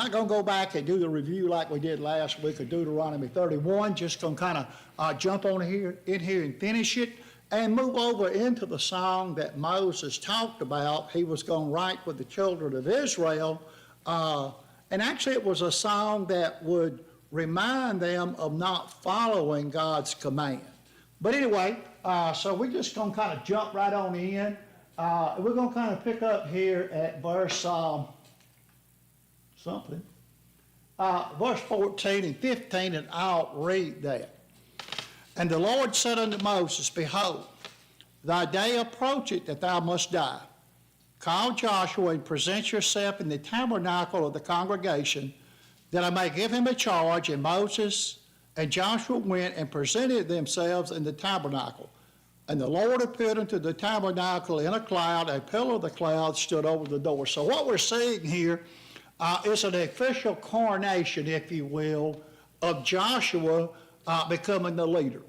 not going to go back and do the review like we did last week of Deuteronomy 31. Just going to kind of jump on in here and finish it and move over into the song that Moses talked about. He was going to write with the children of Israel. And actually it was a song that would remind them of not following God's command. But anyway, so we're just going to kind of jump right on in. We're going to kind of pick up here at verse verse 14 and 15, and I'll read that. And the Lord said unto Moses, Behold, thy day approacheth that thou must die. Call Joshua and present yourself in the tabernacle of the congregation, that I may give him a charge. And Moses and Joshua went and presented themselves in the tabernacle. And the Lord appeared unto the tabernacle in a cloud, a pillar of the cloud stood over the door. So what we're seeing here is an official coronation, if you will, of Joshua becoming the leader.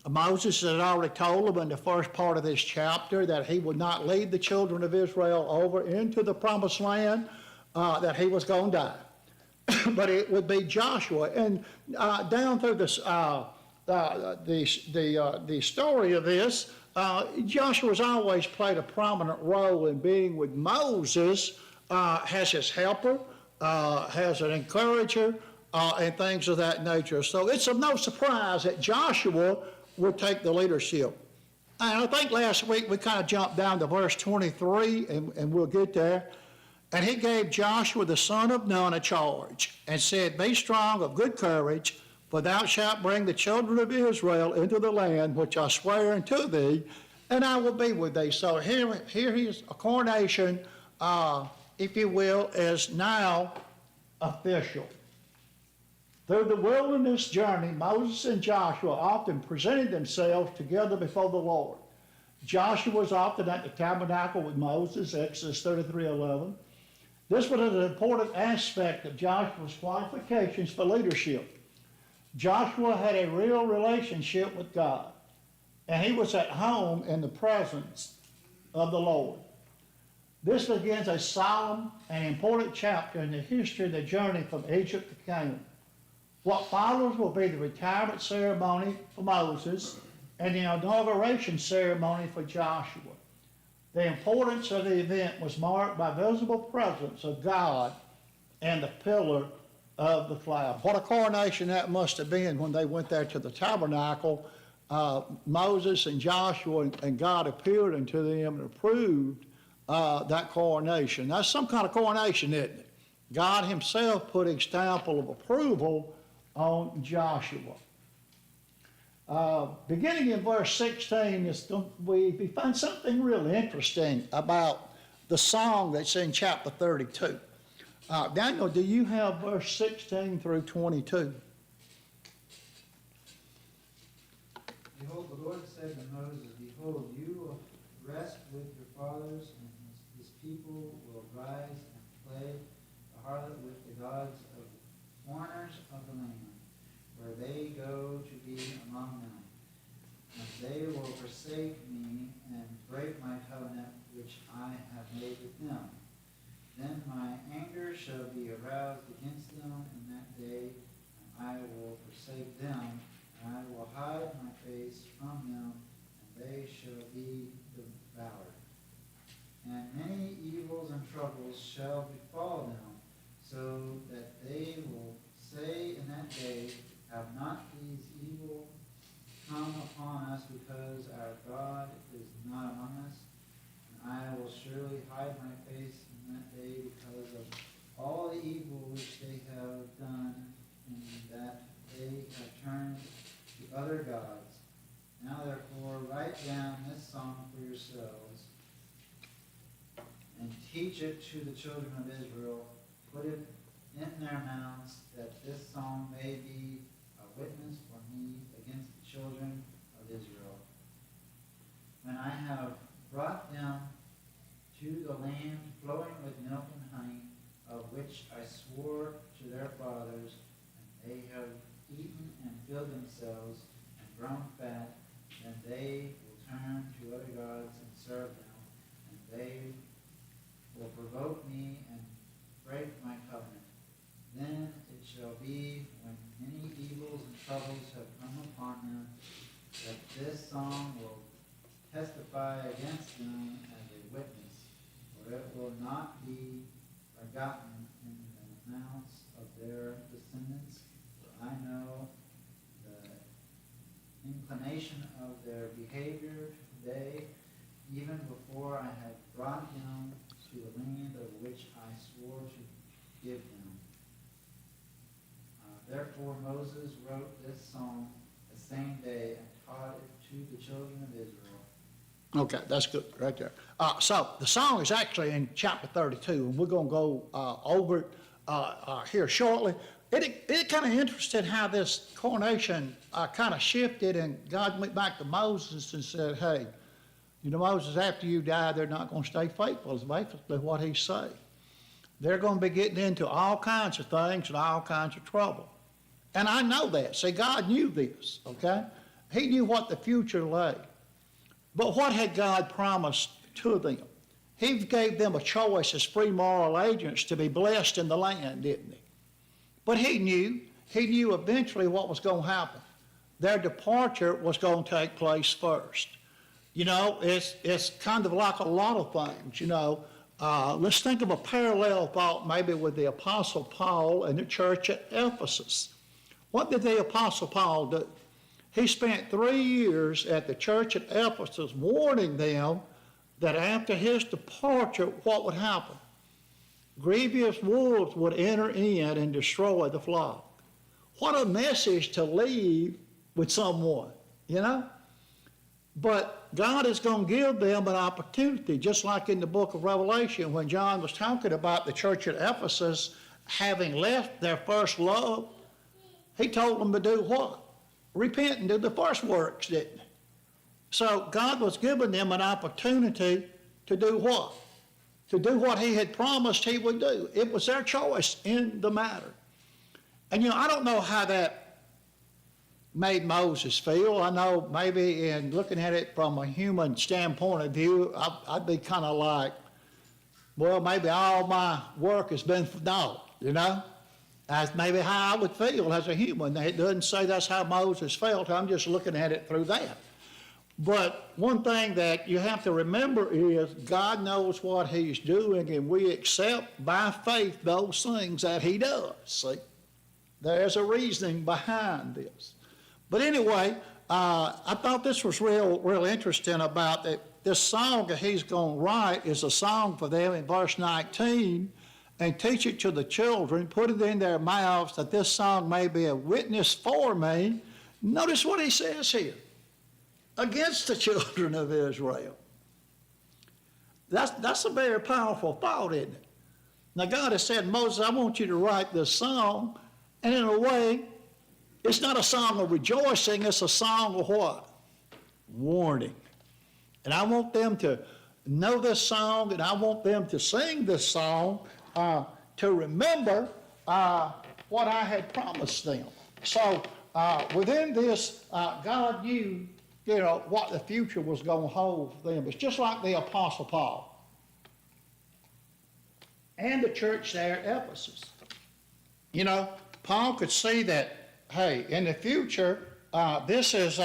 Moses had already told them in the first part of this chapter that he would not lead the children of Israel over into the promised land, that he was going to die. But it would be Joshua. And down through this, the story of this, Joshua's always played a prominent role in being with Moses, as his helper, as an encourager, and things of that nature. So it's of no surprise that Joshua would take the leadership. And I think last week we kind of jumped down to verse 23, and we'll get there. And he gave Joshua the son of Nun a charge, and said, Be strong of good courage, for thou shalt bring the children of Israel into the land which I swear unto thee, and I will be with thee. So here is a coronation, if you will, is now official. Through the wilderness journey, Moses and Joshua often presented themselves together before the Lord. Joshua was often at the tabernacle with Moses, Exodus 33:11. This was an important aspect of Joshua's qualifications for leadership. Joshua had a real relationship with God, and he was at home in the presence of the Lord. This begins a solemn and important chapter in the history of the journey from Egypt to Canaan. What follows will be the retirement ceremony for Moses and the inauguration ceremony for Joshua. The importance of the event was marked by visible presence of God and the pillar of the cloud. What a coronation that must have been when they went there to the tabernacle. Moses and Joshua and God appeared unto them and approved that coronation. That's some kind of coronation, isn't it? God himself put a stamp of approval on Joshua. Beginning in verse 16, we find something really interesting about the song that's in chapter 32. Daniel, do you have verse 16 through 22? Behold, the Lord said to Moses, Behold, you will rest with your fathers, and his people will rise and play the harlot with the gods of the foreigners of the land, where they go to be among them. And they will forsake me and break my covenant which I have made with them. Then my anger shall be aroused against them in that day, and I will forsake them, and I will hide my face from them, and they shall be devoured. And many evils and troubles shall befall them, so that they will say in that day, Have not these evils come upon us, because our God is not among us? And I will surely hide my face in that day because of all the evil which they have done, in that they have turned to other gods. Now therefore write down this song for yourselves, and teach it to the children of Israel. Put it in their mouths, that this song may be a witness for me against the children of Israel. When I have brought them to the land flowing with milk and honey, of which I swore to their fathers, and they have eaten and filled themselves and grown fat, then they will turn to other gods and serve them, and they will provoke me and break my covenant. troubles have come upon them, that this song will testify against them as a witness, for it will not be forgotten in the mouths of their descendants, for I know the inclination of their behavior today, even before I had brought them to the land of which I swore to give them. Therefore Moses wrote this song the same day and taught it to the children of Israel. Okay, that's good, right there. So the song is actually in chapter 32, and we're going to go over it here shortly. It kind of interested how this coronation kind of shifted, and God went back to Moses and said, hey, you know, Moses, after you die, they're not going to stay faithful. It's basically what he said. They're going to be getting into all kinds of things and all kinds of trouble. And I know that. See, God knew this, okay? He knew what the future lay. But what had God promised to them? He gave them a choice as free moral agents to be blessed in the land, didn't he? But he knew eventually what was going to happen. Their departure was going to take place first. You know, it's kind of like a lot of things, you know. Let's think of a parallel thought maybe with the Apostle Paul and the church at Ephesus. What did the Apostle Paul do? He spent 3 years at the church at Ephesus warning them that after his departure, what would happen? Grievous wolves would enter in and destroy the flock. What a message to leave with someone, you know? But God is going to give them an opportunity, just like in the book of Revelation when John was talking about the church at Ephesus having left their first love. He told them to do what? Repent and do the first works, didn't he? So God was giving them an opportunity to do what? To do what he had promised he would do. It was their choice in the matter. And you know, I don't know how that made Moses feel. I know maybe in looking at it from a human standpoint of view, I'd be kind of like, well, maybe all my work has been for naught, you know? That's maybe how I would feel as a human. It doesn't say that's how Moses felt. I'm just looking at it through that. But one thing that you have to remember is God knows what he's doing, and we accept by faith those things that he does. See, there's a reasoning behind this. But anyway, I thought this was real interesting about that. This song that he's going to write is a song for them in verse 19, and teach it to the children, put it in their mouths, that this song may be a witness for me. Notice what he says here. Against the children of Israel. That's a very powerful thought, isn't it? Now God has said, Moses, I want you to write this song, and in a way, it's not a song of rejoicing, it's a song of what? Warning. And I want them to know this song, and I want them to sing this song to remember what I had promised them. So within this, God knew, you know, what the future was going to hold for them. It's just like the Apostle Paul and the church there at Ephesus. You know, Paul could see that, hey, in the future, this is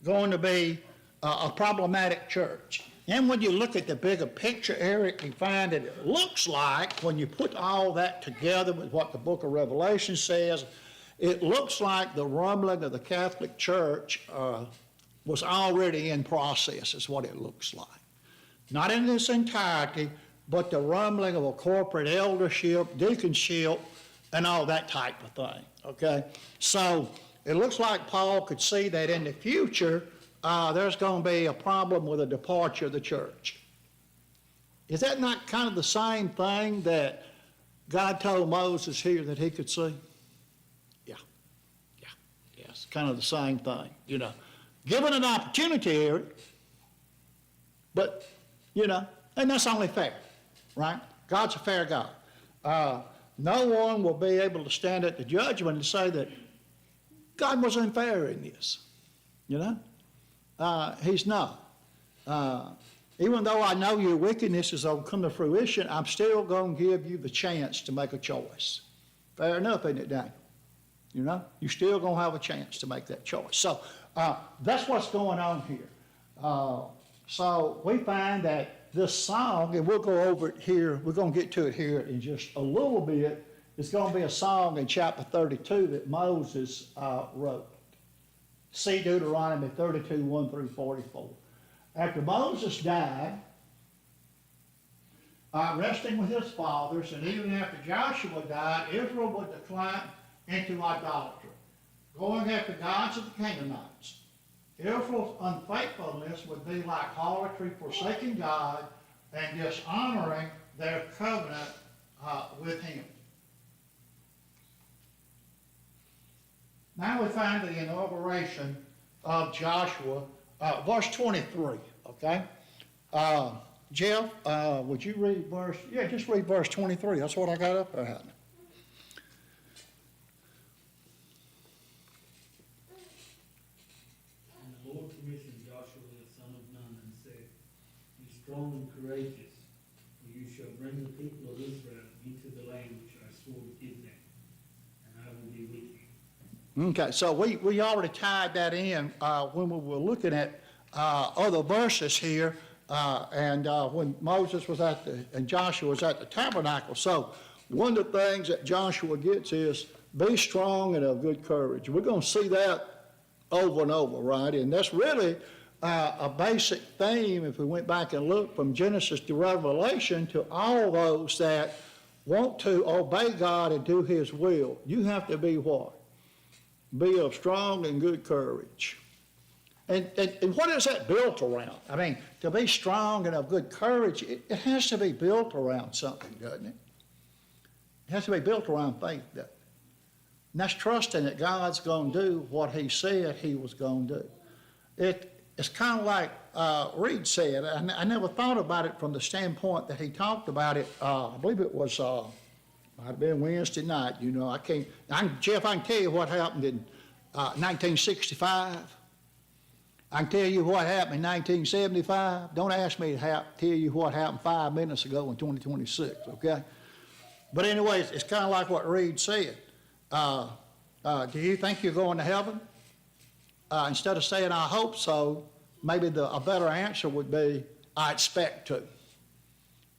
going to be a problematic church. And when you look at the bigger picture, Eric, you find that it looks like, when you put all that together with what the book of Revelation says, it looks like the rumbling of the Catholic Church was already in process, is what it looks like. Not in its entirety, but the rumbling of a corporate eldership, deaconship, and all that type of thing, okay? So it looks like Paul could see that in the future, there's going to be a problem with the departure of the church. Is that not kind of the same thing that God told Moses here that he could see? Yeah, it's kind of the same thing, you know. Given an opportunity here, but, you know, and that's only fair, right? God's a fair God. No one will be able to stand at the judgment and say that God was unfair in this, you know? He's not. Even though I know your wickedness is going to come to fruition, I'm still going to give you the chance to make a choice. Fair enough, isn't it, Daniel? You know, you're still going to have a chance to make that choice. So that's what's going on here. So we find that this song, and we'll go over it here, we're going to get to it here in just a little bit. It's going to be a song in chapter 32 that Moses wrote. See Deuteronomy 32, 1 through 44. After Moses died, resting with his fathers, and even after Joshua died, Israel would decline into idolatry, going after gods of the Canaanites. Israel's unfaithfulness would be like harlotry, forsaking God and dishonoring their covenant with him. Now we find the inauguration of Joshua, verse 23, okay? Jeff, would you read just read verse 23. That's what I got up there. And the Lord commissioned Joshua the son of Nun and said, Be strong and courageous, for you shall bring the people of Israel into the land which I swore to give them, and I will be with you. Okay, so we already tied that in when we were looking at other verses here, and when Moses was and Joshua was at the tabernacle. So one of the things that Joshua gets is be strong and of good courage. We're going to see that over and over, right? And that's really a basic theme if we went back and looked from Genesis to Revelation to all those that want to obey God and do His will. You have to be what? Be of strong and good courage. And what is that built around? I mean, to be strong and of good courage, it has to be built around something, doesn't it? It has to be built around faith, doesn't it? And that's trusting that God's going to do what He said He was going to do. It's kind of like Reed said, I never thought about it from the standpoint that he talked about it. I believe it was, might have been Wednesday night. You know, Jeff, I can tell you what happened in 1965. I can tell you what happened in 1975. Don't ask me to tell you what happened 5 minutes ago in 2026, okay? But anyways, it's kind of like what Reed said. Do you think you're going to heaven? Instead of saying, I hope so, maybe a better answer would be, I expect to.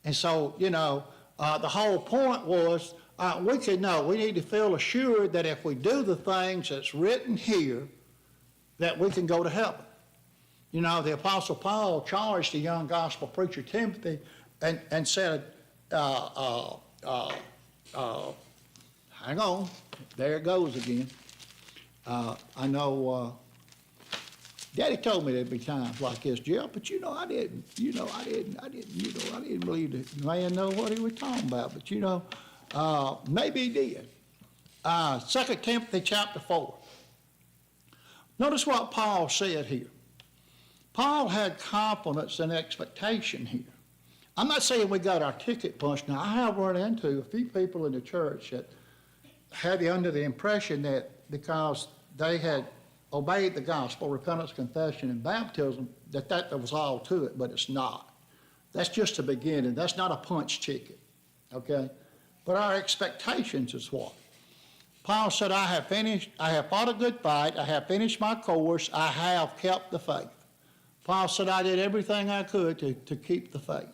And so, you know, the whole point was we need to feel assured that if we do the things that's written here, that we can go to heaven. You know, the Apostle Paul charged the young gospel preacher Timothy and said, hang on, there it goes again. I know Daddy told me there'd be times like this, Jeff, but I didn't believe the man know what he was talking about, but maybe he did. 2 Timothy chapter 4. Notice what Paul said here. Paul had confidence and expectation here. I'm not saying we got our ticket punched. Now, I have run into a few people in the church that had under the impression that because they had obeyed the gospel, repentance, confession, and baptism, that was all to it, but it's not. That's just the beginning. That's not a punch ticket, okay? But our expectations is what? Paul said, I have fought a good fight, I have finished my course, I have kept the faith. Paul said, I did everything I could to keep the faith.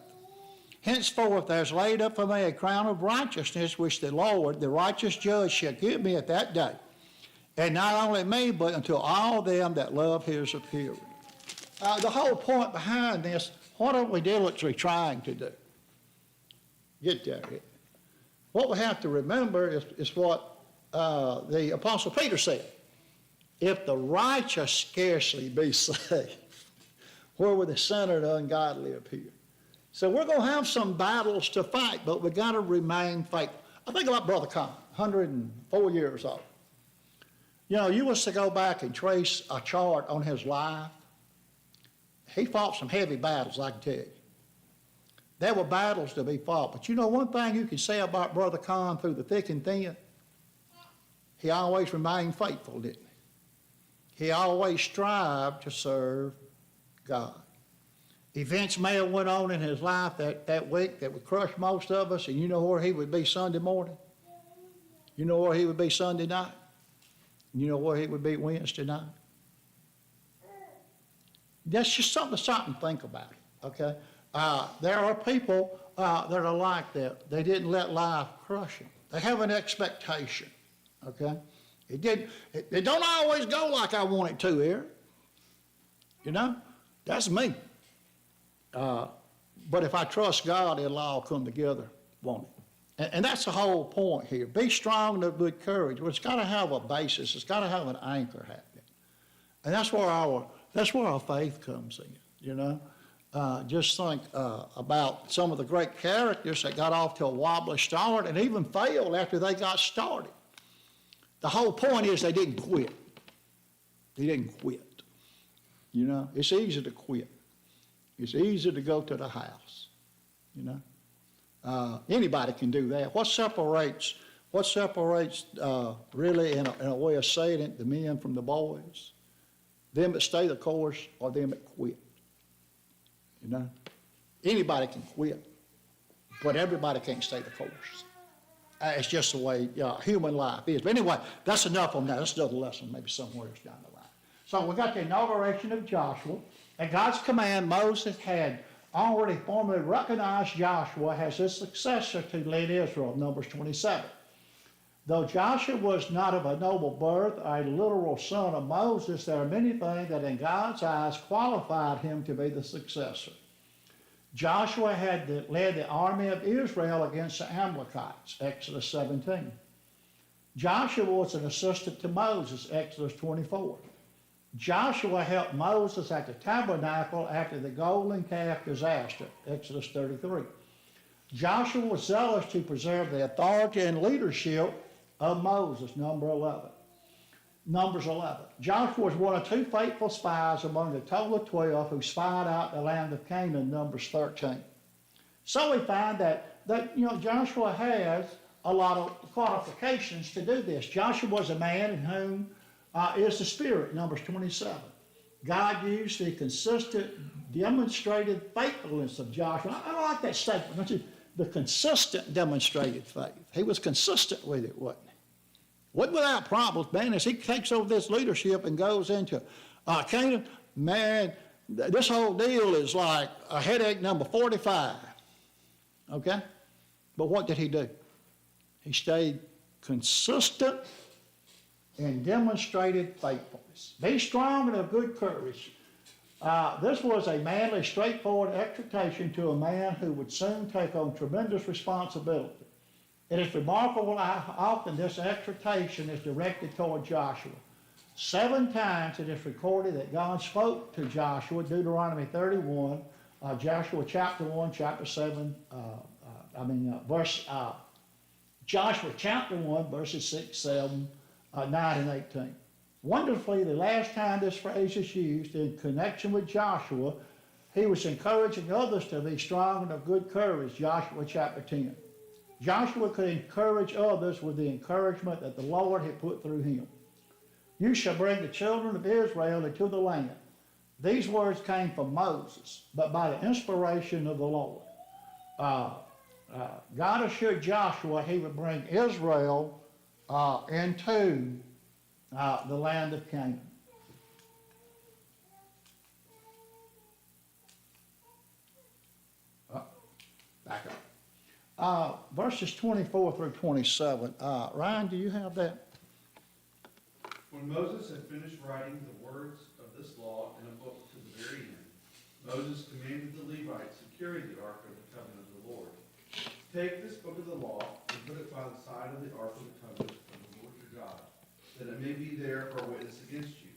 Henceforth there's laid up for me a crown of righteousness, which the Lord, the righteous judge, shall give me at that day. And not only me, but unto all them that love His appearing. The whole point behind this, what are we diligently trying to do? Get there. What we have to remember is what the Apostle Peter said. If the righteous scarcely be saved, where will the sinner and ungodly appear? So we're going to have some battles to fight, but we've got to remain faithful. I think about Brother Con, 104 years old. You was to go back and trace a chart on his life. He fought some heavy battles, I can tell you. There were battles to be fought. But one thing you can say about Brother Con through the thick and thin, he always remained faithful, didn't he? He always strived to serve God. Events may have went on in his life that week that would crush most of us, and you know where he would be Sunday morning? You know where he would be Sunday night? You know where he would be Wednesday night? That's just something to think about, okay? There are people that are like that. They didn't let life crush them. They have an expectation, okay? It don't always go like I want it to here. You know, that's me. But if I trust God, it'll all come together, won't it? And that's the whole point here. Be strong and of good courage. Well, it's got to have a basis. It's got to have an anchor happening. And that's where our faith comes in, you know. Just think about some of the great characters that got off to a wobbly start and even failed after they got started. The whole point is they didn't quit. They didn't quit. You know, it's easy to quit. It's easy to go to the house, you know. Anybody can do that. What separates really, in a way of saying it, the men from the boys? Them that stay the course or them that quit, you know. Anybody can quit, but everybody can't stay the course. It's just the way human life is. But anyway, that's enough on that. That's another lesson, maybe somewhere else down the line. So we got the inauguration of Joshua. At God's command, Moses had already formally recognized Joshua as his successor to lead Israel, Numbers 27. Though Joshua was not of a noble birth, a literal son of Moses, there are many things that in God's eyes qualified him to be the successor. Joshua had led the army of Israel against the Amalekites, Exodus 17. Joshua was an assistant to Moses, Exodus 24. Joshua helped Moses at the tabernacle after the golden calf disaster, Exodus 33. Joshua was zealous to preserve the authority and leadership of Moses, Numbers 11. Joshua was one of two faithful spies among the total of 12 who spied out the land of Canaan, Numbers 13. So we find that Joshua has a lot of qualifications to do this. Joshua was a man in whom is the Spirit, Numbers 27. God used the consistent, demonstrated faithfulness of Joshua. I like that statement, don't you? The consistent demonstrated faith. He was consistent with it, wasn't he? Wasn't without problems, man. As he takes over this leadership and goes into Canaan, man, this whole deal is like a headache number 45. Okay? But what did he do? He stayed consistent and demonstrated faithfulness. Be strong and of good courage. This was a manly, straightforward exhortation to a man who would soon take on tremendous responsibility. It is remarkable how often this exhortation is directed toward Joshua. 7 times it is recorded that God spoke to Joshua, Deuteronomy 31, Joshua chapter 1, chapter 7, Joshua chapter 1, verses 6, 7, 9, and 18. Wonderfully, the last time this phrase is used in connection with Joshua, he was encouraging others to be strong and of good courage, Joshua chapter 10. Joshua could encourage others with the encouragement that the Lord had put through him. You shall bring the children of Israel into the land. These words came from Moses, but by the inspiration of the Lord. God assured Joshua he would bring Israel into the land of Canaan. Back up. Verses 24 through 27. Ryan, do you have that? When Moses had finished writing the words of this law in a book to the very end, Moses commanded the Levites who carried the ark of the covenant of the Lord, take this book of the law and put it by the side of the ark of the covenant of the Lord your God, that it may be there for a witness against you.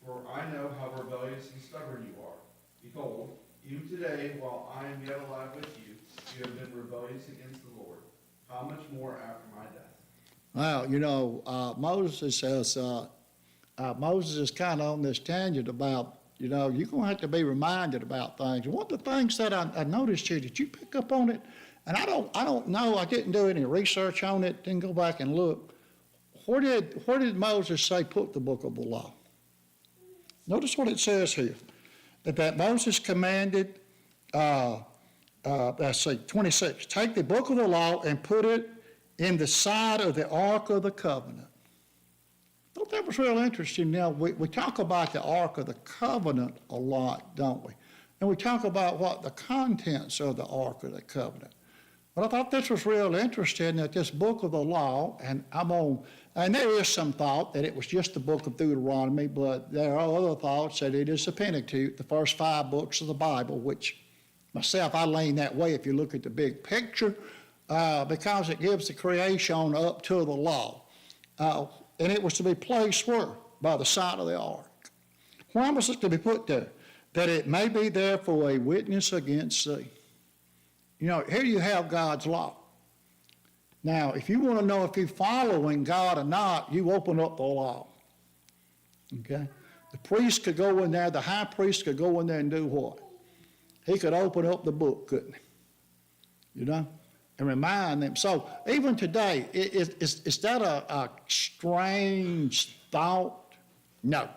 For I know how rebellious and stubborn you are. Behold, even today, while I am yet alive with you, you have been rebellious against the Lord. How much more after my death? Well, Moses is kind of on this tangent about, you're going to have to be reminded about things. One of the things that I noticed here, did you pick up on it? And I don't know, I didn't do any research on it, didn't go back and look. Where did Moses say put the book of the law? Notice what it says here. That Moses commanded, 26, take the book of the law and put it in the side of the ark of the covenant. thought that was real interesting. Now, we talk about the Ark of the Covenant a lot, don't we? And we talk about what the contents of the Ark of the Covenant. But I thought this was real interesting that this book of the law, and there is some thought that it was just the book of Deuteronomy, but there are other thoughts that it is the Pentateuch, the first 5 books of the Bible, which myself, I lean that way if you look at the big picture, because it gives the creation up to the law. And it was to be placed where? By the side of the ark. Why was it to be put there? That it may be there for a witness against thee. You know, here you have God's law. Now, if you want to know if you're following God or not, you open up the law. Okay? The priest could go in there, the high priest could go in there and do what? He could open up the book, couldn't he? You know? And remind them. So even today, is that a strange thought? No.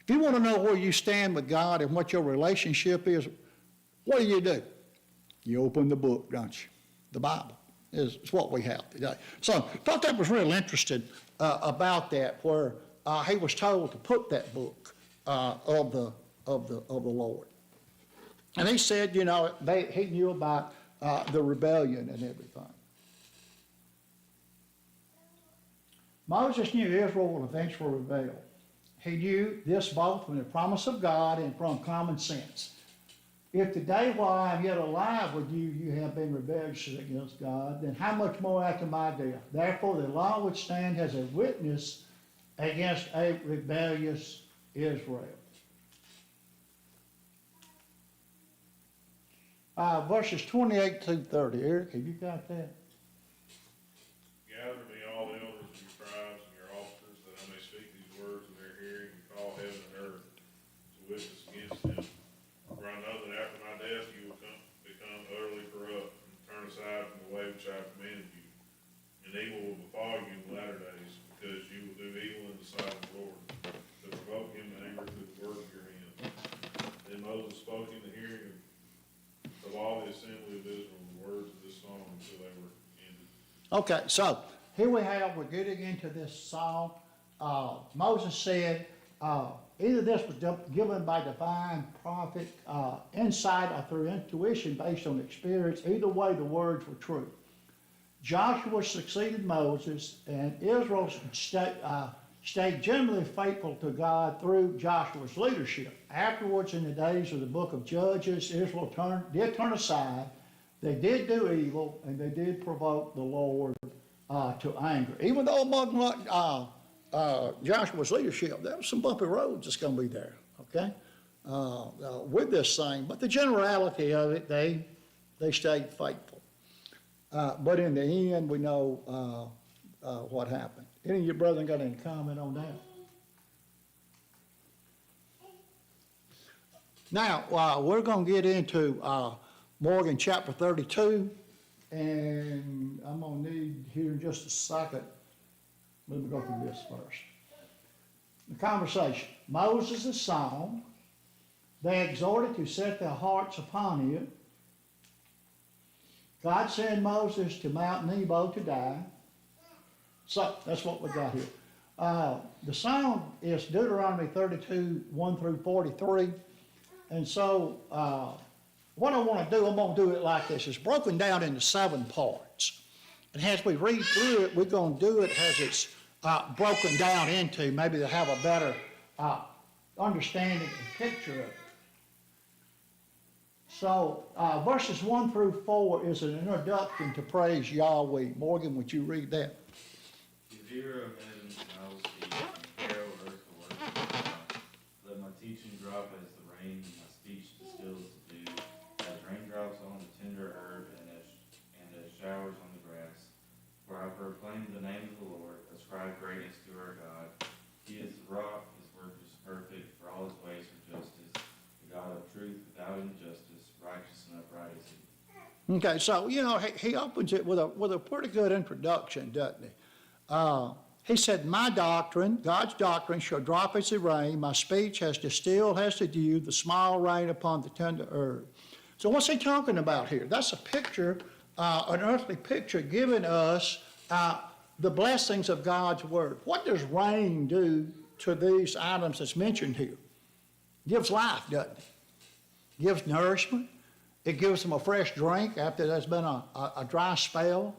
If you want to know where you stand with God and what your relationship is, what do? You open the book, don't you? The Bible is what we have today. So I thought that was real interesting about that, where he was told to put that book of the Lord. And he said, you know, he knew about the rebellion and everything. Moses knew Israel would eventually rebel. He knew this both from the promise of God and from common sense. If today while I am yet alive with you, you have been rebellious against God, then how much more after my death? Therefore the law would stand as a witness against a rebellious Israel. Verses 28 to 30. Eric, have you got that? Gather me all the elders of your tribes and your officers, that I may speak these words in their hearing, and call heaven and earth to witness against them. For I know that after my death you will become utterly corrupt, and turn aside from the way which I have commanded you. And evil will befall you in the latter days, because you will do evil in the sight of the Lord, to provoke him to anger through the word of your hand. Then Moses spoke in the hearing of all the assembly of Israel the words of this song until they were ended. Okay, so here we're getting into this song. Moses said, either this was given by divine prophet, insight, or through intuition based on experience. Either way, the words were true. Joshua succeeded Moses, and Israel stayed generally faithful to God through Joshua's leadership. Afterwards, in the days of the book of Judges, Israel did turn aside. They did do evil, and they did provoke the Lord to anger. Even though among Joshua's leadership, there was some bumpy roads that's going to be there, okay, with this thing. But the generality of it, they stayed faithful. But in the end, we know what happened. Any of your brethren got any comment on that? Now, we're going to get into Morgan chapter 32, and I'm going to need here in just a second. Let me go through this first. The conversation. Moses' song. They exhorted to set their hearts upon it. God sent Moses to Mount Nebo to die. So that's what we got here. The song is Deuteronomy 32, 1 through 43. And so what I want to do, I'm going to do it like this. It's broken down into 7 parts. And as we read through it, we're going to do it as it's broken down into, maybe to have a better understanding and picture of it. So verses 1 through 4 is an introduction to praise Yahweh. Morgan, would you read that? Zero heavens and I will speak, and Pharaoh earth the words of God. Let my teaching drop as the rain, and my speech distill as the dew, as raindrops on the tender herb, and as showers on the grass. For I proclaim the name of the Lord, ascribe greatness to our God. He is the rock, his work is perfect, for all his ways are justice. The God of truth without injustice, righteous and upright is he. Okay, so, you know, he opens it with a pretty good introduction, doesn't he? He said, my doctrine, God's doctrine, shall drop as the rain. My speech has distilled as the dew, the small rain upon the tender herb. So what's he talking about here? That's a picture, an earthly picture giving us the blessings of God's word. What does rain do to these items that's mentioned here? Gives life, doesn't it? Gives nourishment. It gives them a fresh drink after there's been a dry spell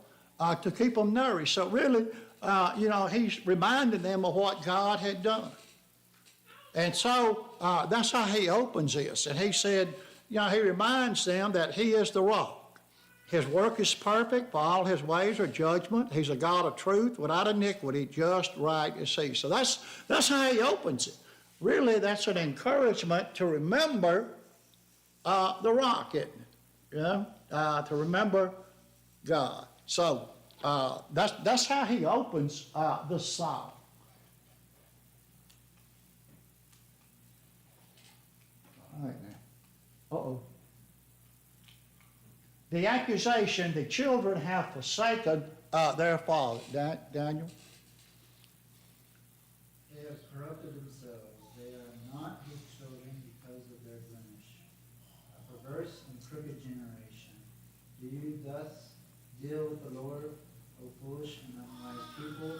to keep them nourished. So really, he's reminding them of what God had done. And so that's how he opens this. And he said, he reminds them that he is the rock. His work is perfect, for all his ways are judgment. He's a God of truth, without iniquity, just, right is he. So that's how he opens it. Really, that's an encouragement to remember the rock, isn't it? To remember God. So that's how he opens this psalm. All right now. Uh-oh. The accusation, the children have forsaken their father. Daniel? They have corrupted themselves. They are not his children because of their blemish. A perverse and crooked generation. Do you thus deal with the Lord, O foolish and unwise people?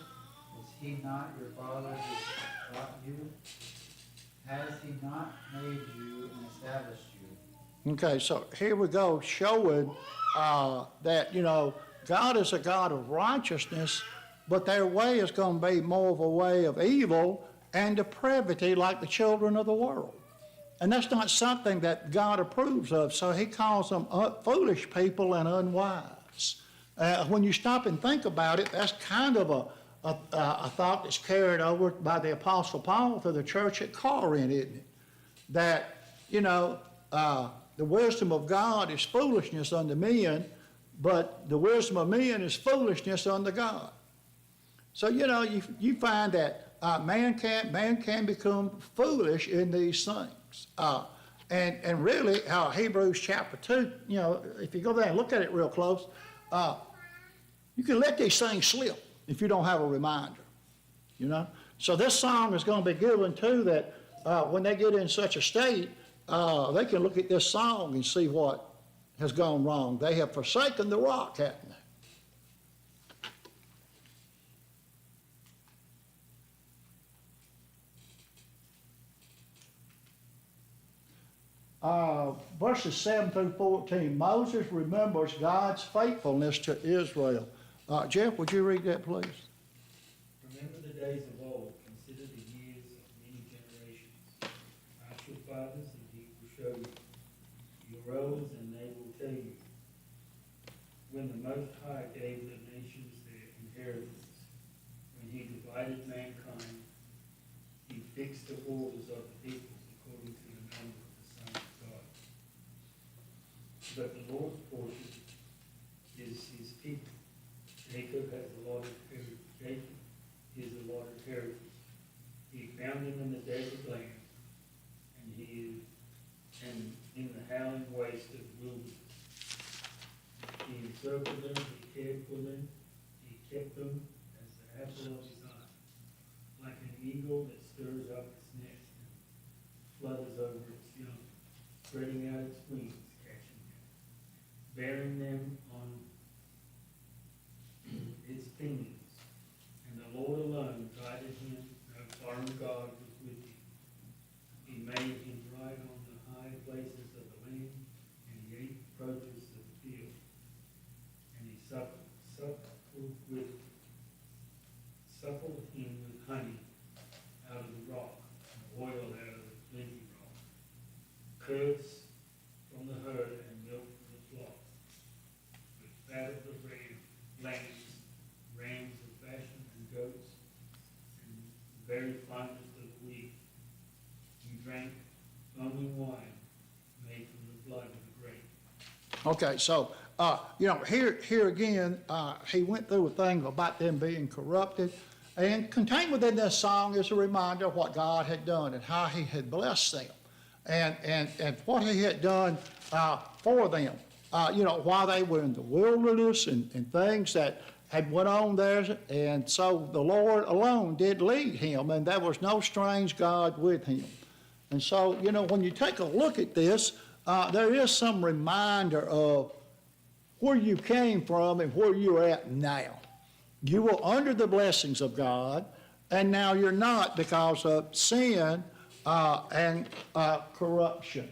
Is he not your father who brought you? Has he not made you and established you? Okay, so here we go, showing that, God is a God of righteousness, but their way is going to be more of a way of evil and depravity like the children of the world. And that's not something that God approves of, so he calls them foolish people and unwise. When you stop and think about it, that's kind of a thought that's carried over by the Apostle Paul to the church at Corinth, isn't it? That, the wisdom of God is foolishness unto men, but the wisdom of men is foolishness unto God. So, you find that man can become foolish in these things. And really, Hebrews chapter 2, if you go there and look at it real close, you can let these things slip if you don't have a reminder, So this song is going to be given too, that when they get in such a state, they can look at this song and see what has gone wrong. They have forsaken the rock, haven't they? Verses 7 through 14, Moses remembers God's faithfulness to Israel. Jeff, would you read that, please? Remember the days of old, consider the years of many generations. Ask your fathers, and he will show you. Your elders, and they will tell you. When the Most High gave the nations their inheritance, when he divided mankind, he fixed the borders of the peoples according to the number of the sons of God. But the Lord's portion is his people. Jacob has allotted heritage. Jacob is allotted heritage. He found him in the desert land, and in the howling waste of the wilderness. He encircled them, he cared for them, he kept them as the apple of his eye, like an eagle that stirs up its nest and flutters over its young, spreading out its wings, catching them, bearing them on its pinions. And the Lord alone guided him, no foreign God was with him. He made him ride on the high places of the land, and he ate the produce of the field. And he suckled him with honey out of the rock, and oil out of the flinty rock, curds from the herd and milk from the flock, with fat of the lambs, rams of Bashan and goats, and the very finest of wheat. You drank foaming wine made from the blood of the grape. Okay, so, here again, he went through a thing about them being corrupted. And contained within this song is a reminder of what God had done and how he had blessed them and what he had done for them, while they were in the wilderness and things that had went on there. And so the Lord alone did lead him, and there was no strange God with him. And so, when you take a look at this, there is some reminder of where you came from and where you're at now. You were under the blessings of God, and now you're not because of sin and corruption.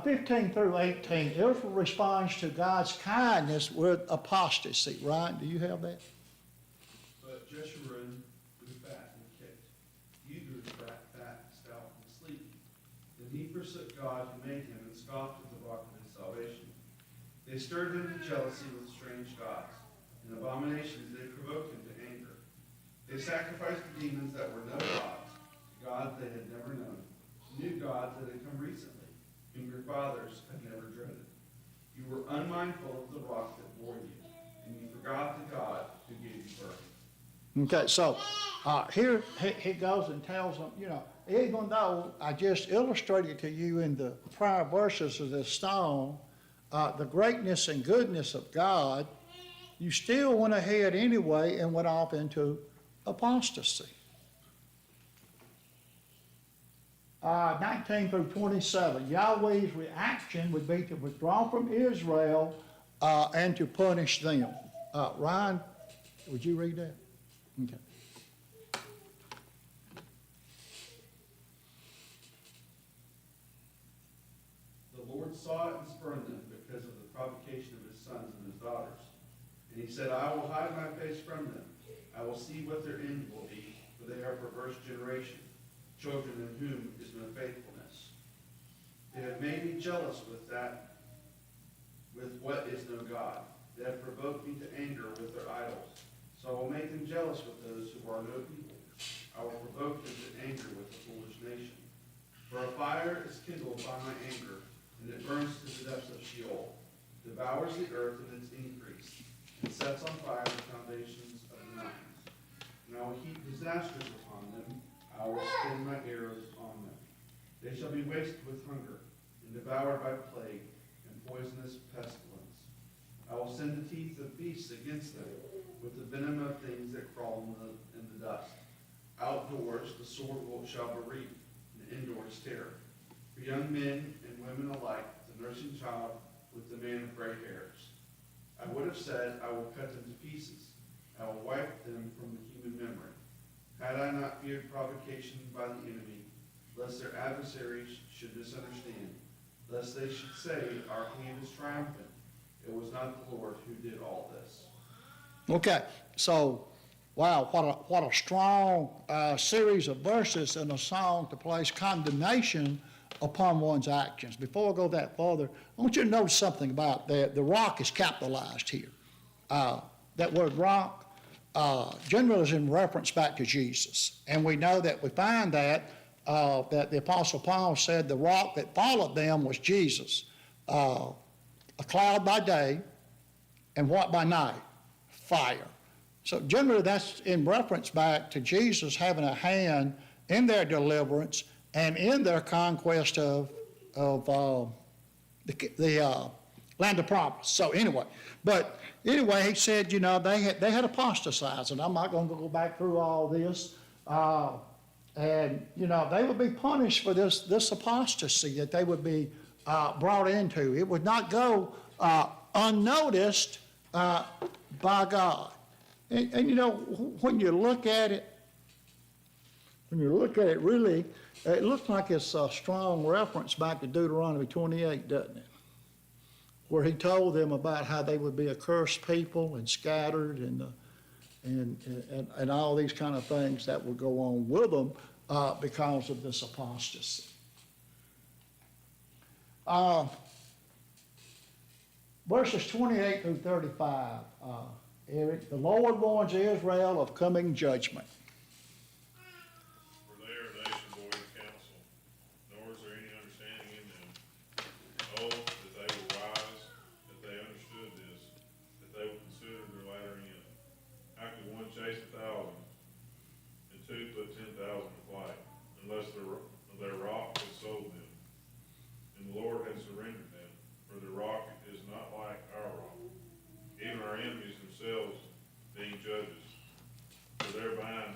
15 through 18, Israel responds to God's kindness with apostasy. Ryan, do you have that? But Jeshurun grew fat and kicked. You grew fat, stout, and sleepy. Then he forsook God who made him and scoffed at the rock of his salvation. They stirred him to jealousy with strange gods. In abominations they provoked him to anger. They sacrificed to demons that were no gods, gods they had never known, new gods that had come recently, whom your fathers had never dreaded. You were unmindful of the rock that bore you, and you forgot the God who gave you birth. Okay, so here he goes and tells them, even though I just illustrated to you in the prior verses of this song, the greatness and goodness of God, you still went ahead anyway and went off into apostasy. 19 through 27, Yahweh's reaction would be to withdraw from Israel and to punish them. Ryan, would you read that? Okay. The Lord saw it and spurned them because of the provocation of his sons and his daughters. And he said, I will hide my face from them. I will see what their end will be, for they are a perverse generation, children in whom is no faithfulness. They have made me jealous with what is no God. They have provoked me to anger with their idols. So I will make them jealous with those who are no people. I will provoke them to anger with a foolish nation. For a fire is kindled by my anger, and it burns to the depths of Sheol, devours the earth in its increase, and sets on fire the foundations of the mountains. And I will heap disasters upon them. I will spin my arrows on them. They shall be wasted with hunger, and devoured by plague and poisonous pestilence. I will send the teeth of beasts against them, with the venom of things that crawl in the dust. Outdoors the sword shall bereave, and indoors terror. For young men and women alike, the nursing child with the man of gray hairs. I would have said, I will cut them to pieces. I will wipe them from the human memory. Had I not feared provocation by the enemy, lest their adversaries should misunderstand, lest they should say, our hand is triumphant. It was not the Lord who did all this. Okay, so, wow, what a strong series of verses in a song to place condemnation upon one's actions. Before I go that further, I want you to notice something about that. The rock is capitalized here. That word rock generally is in reference back to Jesus. And we know that we find that the Apostle Paul said the rock that followed them was Jesus. A cloud by day, and what by night? Fire. So generally that's in reference back to Jesus having a hand in their deliverance and in their conquest of the land of promise. So anyway, he said, they had apostatized, and I'm not going to go back through all this. And they would be punished for this apostasy that they would be brought into. It would not go unnoticed by God. And when you look at it, really, it looks like it's a strong reference back to Deuteronomy 28, doesn't it? Where he told them about how they would be a cursed people and scattered and all these kind of things that would go on with them because of this apostasy. Verses 28 through 35, Eric, the Lord warns Israel of coming judgment. For they are a nation void of counsel, nor is there any understanding in them. Oh, that they were wise, that they understood this, that they would consider their latter end. How could one chase 1,000, and two put 10,000 to flight, unless their rock had sold them, and the Lord had surrendered them, for the rock is not like our rock. Even our enemies themselves being judges, for their vine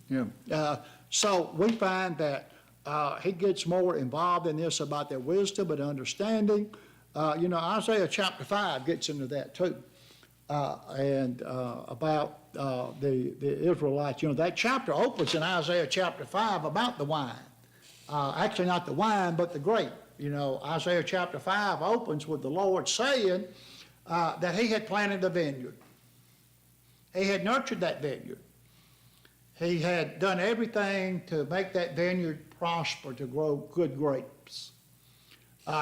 Yeah. So we find that he gets more involved in this about their wisdom and understanding. Isaiah chapter 5 gets into that too. And about the Israelites. That chapter opens in Isaiah chapter 5 about the wine. Actually, not the wine, but the grape. Isaiah chapter 5 opens with the Lord saying that he had planted a vineyard. He had nurtured that vineyard. He had done everything to make that vineyard prosper, to grow good grapes.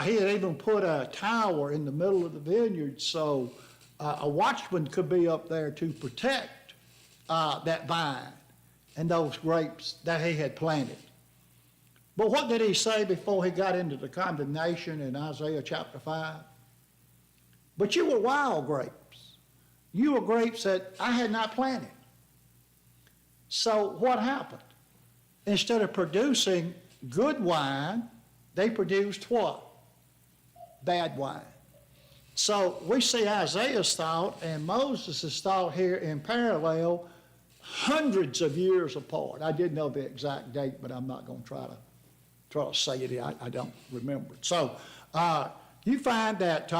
He had even put a tower in the middle of the vineyard so a watchman could be up there to protect that vine and those grapes that he had planted. But what did he say before he got into the condemnation in Isaiah chapter 5? But you were wild grapes. You were grapes that I had not planted. So what happened? Instead of producing good wine, they produced what? Bad wine. So we see Isaiah's thought and Moses' thought here in parallel, hundreds of years apart. I did know the exact date, but I'm not going to try to say it. I don't remember it. So you find that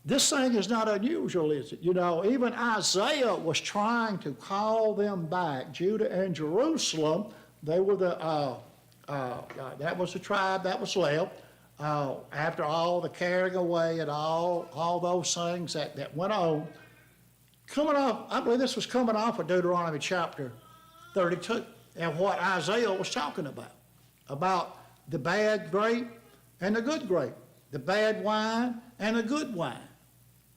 this thing is not unusual, is it? Even Isaiah was trying to call them back. Judah and Jerusalem, they were that was the tribe that was left. After all the carrying away and all those things that went on, coming off, I believe this was coming off of Deuteronomy chapter 32, and what Isaiah was talking about the bad grape and the good grape, the bad wine and the good wine.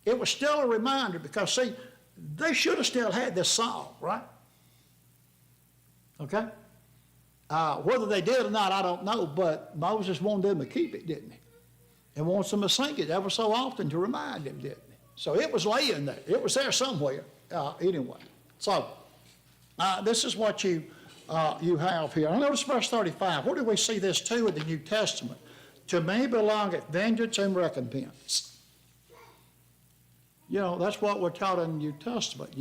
It was still a reminder because, see, they should have still had this song, right? Okay? Whether they did or not, I don't know, but Moses wanted them to keep it, didn't he? And wants them to sing it ever so often to remind them, didn't he? So it was laying there. It was there somewhere anyway. So this is what you have here. I notice verse 35. Where do we see this too in the New Testament? To me belongeth vengeance and recompense. That's what we're taught in the New Testament,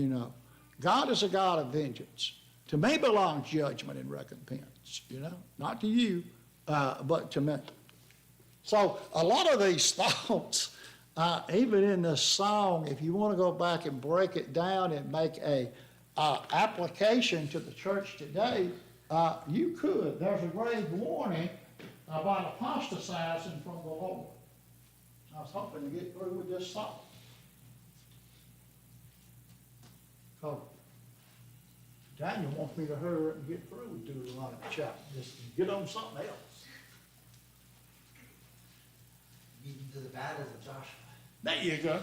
God is a God of vengeance. To me belongs judgment and recompense, not to you, but to me. So a lot of these thoughts, even in this song, if you want to go back and break it down and make a application to the church today, you could. There's a grave warning about apostatizing from the Lord. I was hoping to get through with this song. So Daniel wants me to hurry up and get through with Deuteronomy chapter, just get on something else. Leading to the battles of Joshua. There you go.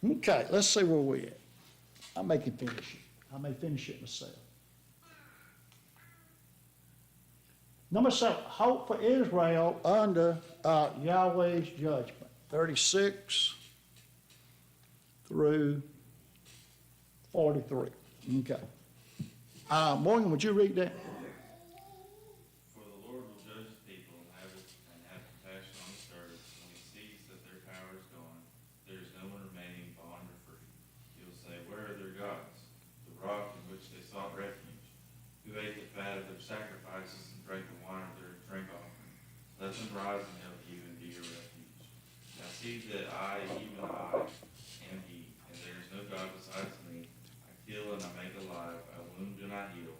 Okay, let's see where we're at. I may can finish it. I may finish it myself. Number 7, hope for Israel under Yahweh's judgment. 36 through 43. Okay. Morgan, would you read that? For the Lord will judge his people and have compassion on his servants. When he sees that their power is gone, there is no one remaining bond or free. He will say, where are their gods, the rock in which they sought refuge? Who ate the fat of their sacrifices and drank the wine of their drink offering? Let them rise and help you and be your refuge. Now see that I, even I, am he, and there is no God besides me. I kill and I make alive, I wound and I heal,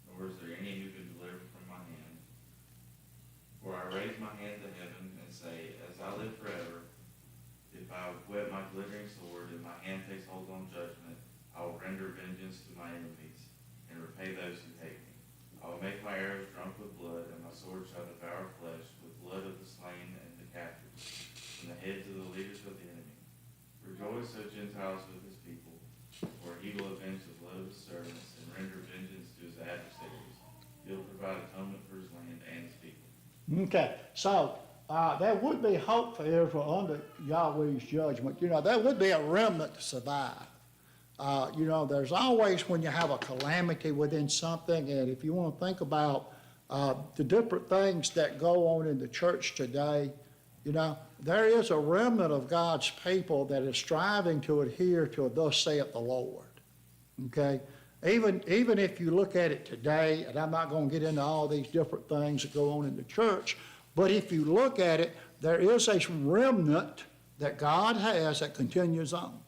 nor is there any who can deliver from my hand. For I raise my hand to heaven and say, as I live forever, if I whet my glittering sword and my hand takes hold on judgment, I will render vengeance to my enemies and repay those who hate me. I will make my arrows drunk with blood, and my sword shall devour flesh, with blood of the slain and the captives, from the heads of the leaders of the enemy. Rejoice, O Gentiles, with his people, for he will avenge the blood of his servants and render vengeance to his adversaries. He will provide atonement for his land and his people. Okay, so there would be hope for Israel under Yahweh's judgment. There would be a remnant to survive. There's always when you have a calamity within something, and if you want to think about the different things that go on in the church today, there is a remnant of God's people that is striving to adhere to thus saith the Lord. Okay? even if you look at it today, and I'm not gonna get into all these different things that go on in the church, but if you look at it, there is a remnant that God has that continues on.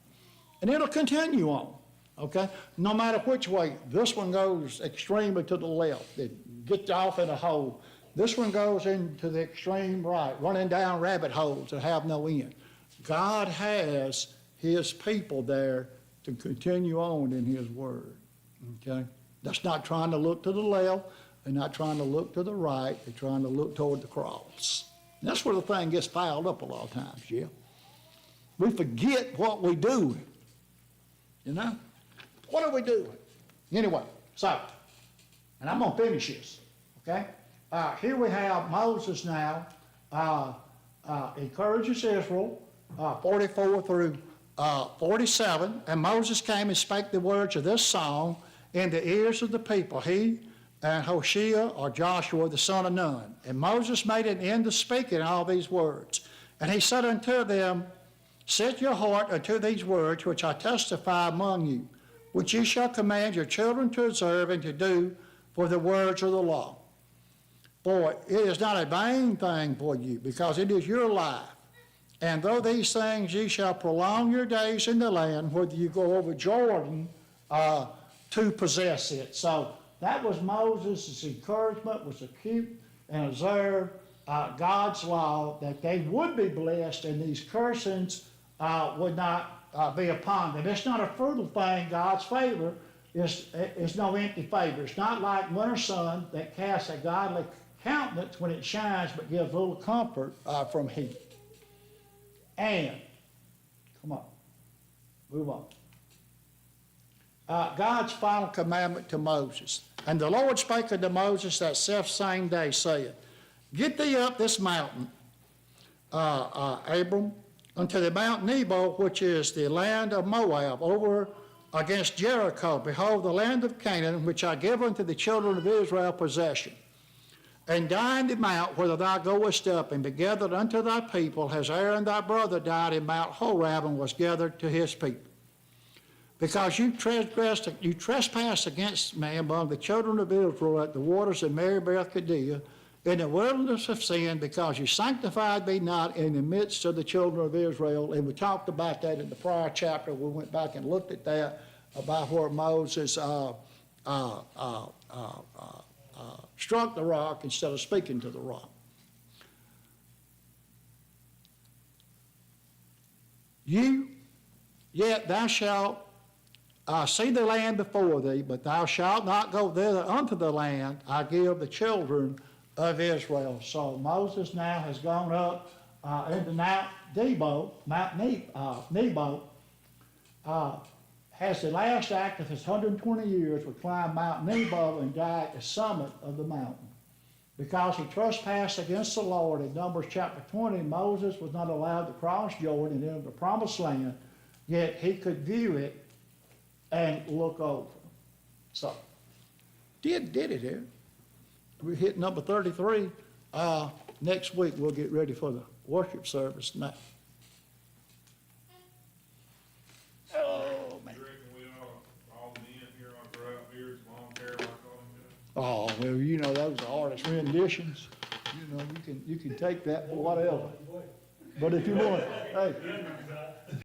And it'll continue on, okay? No matter which way. This one goes extremely to the left, it gets off in a hole. This one goes into the extreme right, running down rabbit holes that have no end. God has his people there to continue on in his word, okay? That's not trying to look to the left, they're not trying to look to the right, they're trying to look toward the cross. And that's where the thing gets fouled up a lot of times, yeah? We forget what we're doing, you know? What are we doing? Anyway, so, and I'm gonna finish this, okay? Here we have Moses now, encourages Israel, 44 through 47, and Moses came and spake the words of this song in the ears of the people, he and Hoshea or Joshua the son of Nun. And Moses made an end of speaking all these words. And he said unto them, set your heart unto these words which I testify among you, which ye shall command your children to observe and to do for the words of the law. For it is not a vain thing for you, because it is your life. And though these things ye shall prolong your days in the land, whether you go over Jordan to possess it. So that was Moses' encouragement, was to keep and observe God's law, that they would be blessed and these cursings would not be upon them. It's not a fruitful thing. God's favor is no empty favor. It's not like winter sun that casts a godly countenance when it shines, but gives little comfort from heat. And, come on, move on. God's final commandment to Moses. And the Lord spake unto Moses that selfsame day, saying, get thee up this mountain, Abram, unto the Mount Nebo, which is the land of Moab, over against Jericho. Behold, the land of Canaan, which I give unto the children of Israel possession. And die in the mount whither thou goest up, and be gathered unto thy people, as Aaron thy brother died in Mount Horeb, and was gathered to his people. Because you trespassed against me among the children of Israel at the waters of Meribah Kadesh, in the wilderness of sin, because you sanctified me not in the midst of the children of Israel. And we talked about that in the prior chapter. We went back and looked at that, about where Moses struck the rock instead of speaking to the rock. Yet thou shalt see the land before thee, but thou shalt not go thither unto the land I give the children of Israel. So Moses now has gone up into Mount Nebo, has the last act of his 120 years, would climb Mount Nebo and die at the summit of the mountain. Because he trespassed against the Lord. In Numbers chapter 20, Moses was not allowed to cross Jordan and enter the promised land, yet he could view it and look over. So, did it here. We hit number 33. Next week we'll get ready for the worship service now. Oh, man. You reckon we all men here on grow out beards, long hair like Oh, all them well, you know, those are artist renditions. You know, you can take that for whatever. But if you want, hey,